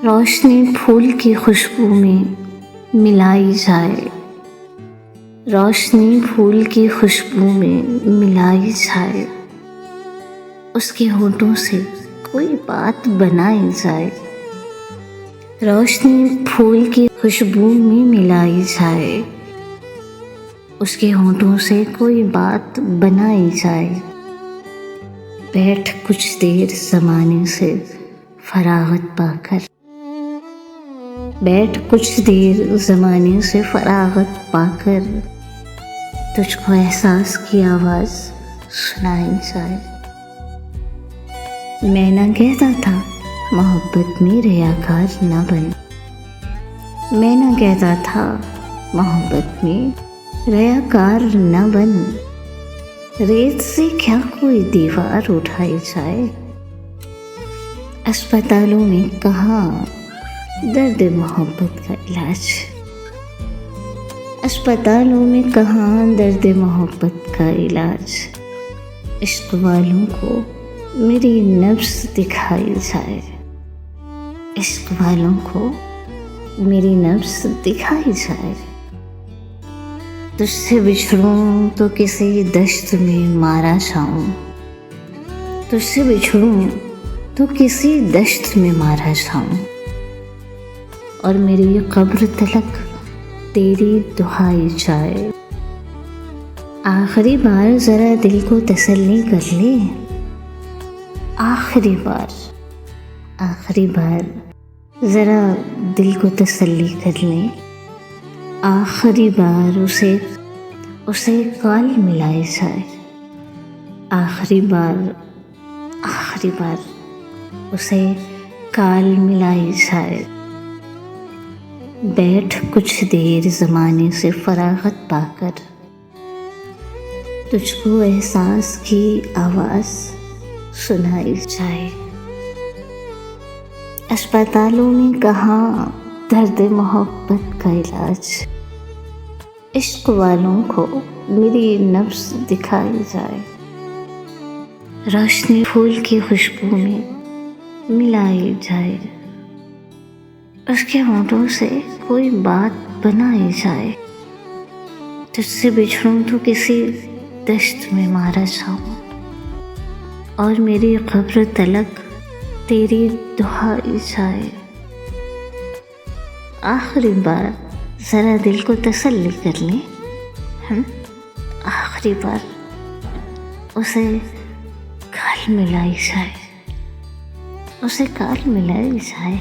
روشنی پھول کی خوشبو میں ملائی جائے، روشنی پھول کی خوشبو میں ملائی جائے، اس کے ہونٹوں سے کوئی بات بنائی جائے، روشنی پھول کی خوشبو میں ملائی جائے، اس کے ہونٹوں سے کوئی بات بنائی جائے، بیٹھ کچھ دیر زمانے سے فراغت پا کر، بیٹھ کچھ دیر زمانے سے فراغت پا کر، تجھ کو احساس کی آواز سنائی جائے۔ میں نہ کہتا تھا محبت میں ریاکار نہ بن، میں نہ کہتا تھا محبت میں ریاکار نہ بن، ریت سے کیا کوئی دیوار اٹھائی جائے، اسپتالوں میں کہاں درد محبت کا علاج، اسپتالوں میں کہاں درد محبت کا علاج، عشق والوں کو میری نبض دکھائی جائے، عشق والوں کو میری نبض دکھائی جائے، تجھ سے بچھڑوں تو کسی دشت میں مارا جاؤں، تجھ سے بچھڑوں تو کسی دشت میں مارا جاؤں، اور میری قبر تلک تیری دہائی جائے، آخری بار ذرا دل کو تسلی کر لے، آخری بار ذرا دل کو تسلی کر لے، آخری بار اسے کال ملائی جائے، آخری بار اسے کال ملائی جائے، بیٹھ کچھ دیر زمانے سے فراغت پا کر، تجھ کو احساس کی آواز سنائی جائے، اسپتالوں میں کہاں درد محبت کا علاج، عشق والوں کو میری نبض دکھائی جائے، روشنی پھول کی خوشبو میں ملائی جائے، اس کے ہونٹوں سے کوئی بات بنائی جائے، تجھ سے بچھڑوں تو کسی دشت میں مارا جاؤں، اور میری قبر تلک تیری دہائی جائے، آخری بار ذرا دل کو تسلی کر لیں، آخری بار اسے کال ملائی جائے، اسے کال ملائی جائے۔